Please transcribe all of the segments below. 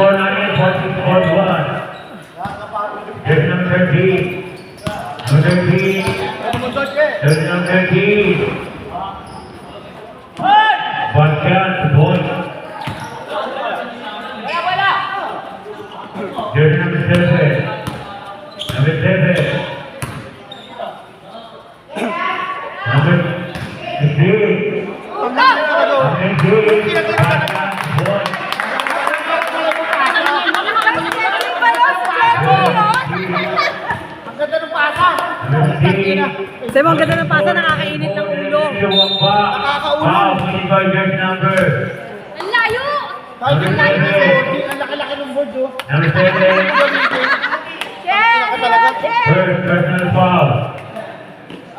Score natin 46-41. Jersey number 13. Number 13. Jersey number 13. Bangkian, point. Jersey number 7. Number 7. Number 3. Sabi mo, ang ganda ng pasa, nakakainit ng ulo. Nakakaulo. Ang layo! Ang laki-laki ng board, oh. Number 7. First personal foul.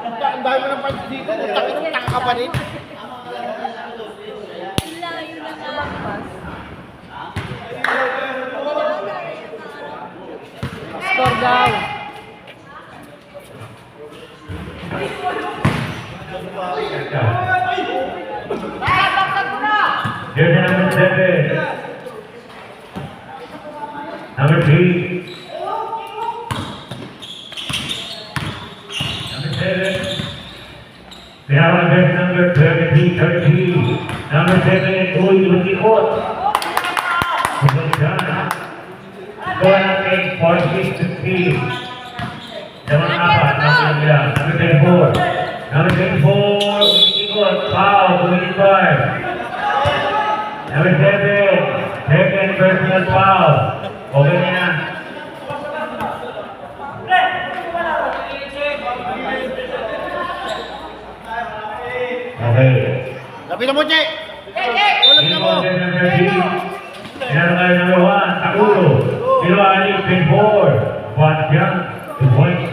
Ang dami mo ng punch dito. Taka ka pa rin. Ang layo na nakapas. Score daw. Jersey number 7. Number 3. Number 7. We have on jersey number 13. Number 7 is going to the court. Score natin 46-15. Number 34. Number 34, Eagle, foul, 25. Number 7, second personal foul. Okay na yan. Okay. Labi na mo, Che! Ulog na mo! Meron kayo number 1, Takulo. Silwani, 24. Bangkian, 2 points.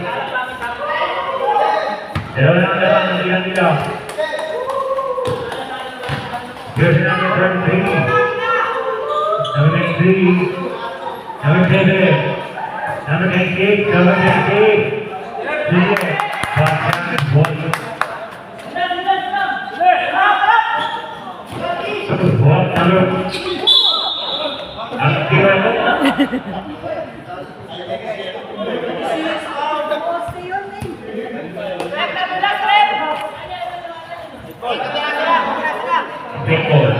Dalawa lang ng ilang nila. Jersey number 13. Number 93. Number 7. Number 98. Number 98. Sige. Bangkian, 1 point. Number. Ang tira mo. Ball.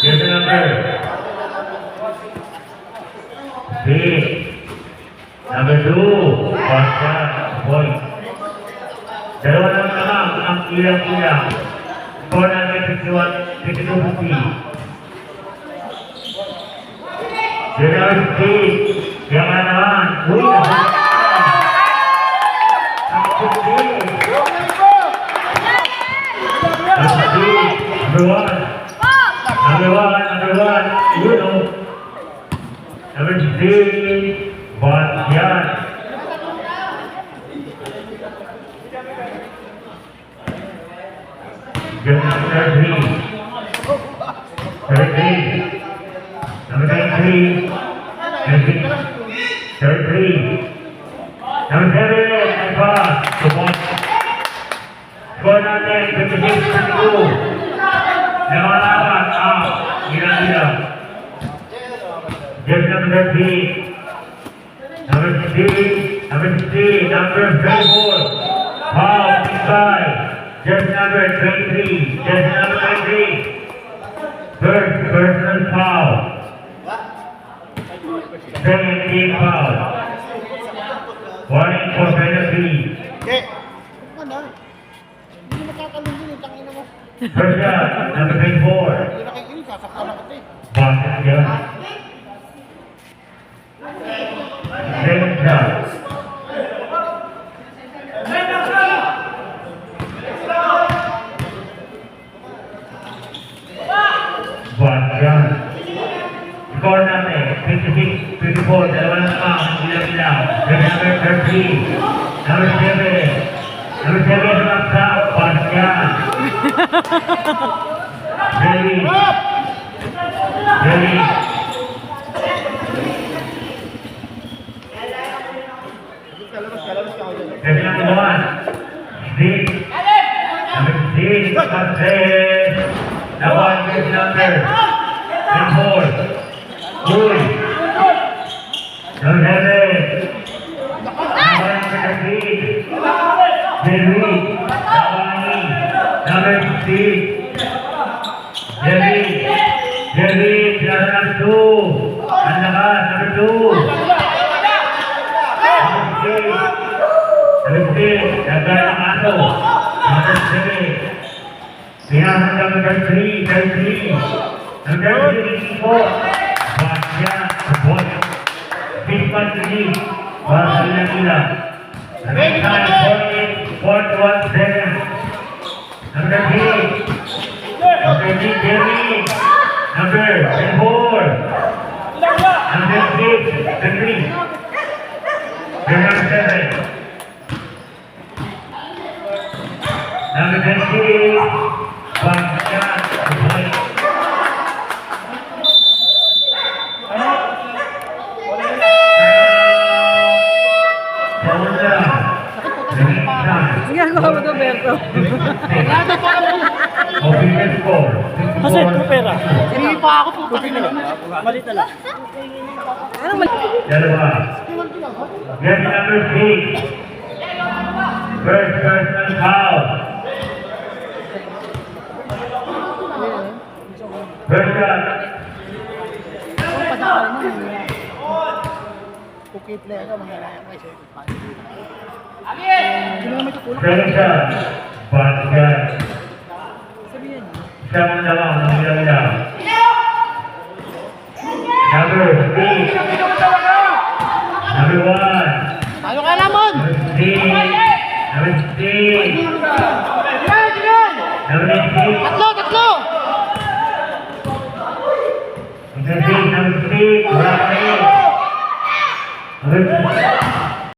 Jersey number 3. Number 2. Bangkian, point. Dalawa lang naman ang ilang-ilang. Score natin 52-50. Jersey number 3. Kaya ka naman. Uy, Number one, you know. Number 3, Bangkian. Jersey number 13. Number 93. Number 7, and pass. Score natin 56-52. Nawalaban ang ilang-ilang. Jersey number 13. Number 16. Number 16. Number 34. Foul inside. Jersey number 23. Jersey number 23. First personal foul. Second team foul. Warning for penalty. Che! Ano? Hindi makakalong yun. Tangin na mo. First shot, number 24. Hindi nakikinig. Sasaktan ako ito eh. Bangkian. Second shot. Bangkian. Score natin, 56-54. Dalawa lang naman, ilang-ilang. Number 13. Number 7. Number 7 naman sa Bangkian. Ready. Ready. Ready number 1. 6. Number 6. Success. Number one base number. And 4. Good. Number 7. Number 13. Jerry. Number 16. Jerry, number 2. Ang lakas, number 2. Number 6, gagawin ang ato. Number 7. Pinasok ng number 3, 33. Number 34. Basya, support. Pisman 3. Basya na nila. Number 9, 41-7. Number 3. Number 3, Jerry. Number 4. Number 6, 3. Number 7. Number 28. Basya, support. Ang ginagawa mo to, Berto. Official score. Kasi ito pera. Hindi pa ako pupukin na. Mali talaga. Ano mali? Dalawa. Get number 6. First personal foul. First shot. Okay player ka, mangyayari ka siya. Second shot. Basket. Isang dalawang nila. Number 3. Number 1. Ano ka naman? Number 3. Number 6. Number 6. Tatlo! Number 6. Number 6. Number 6.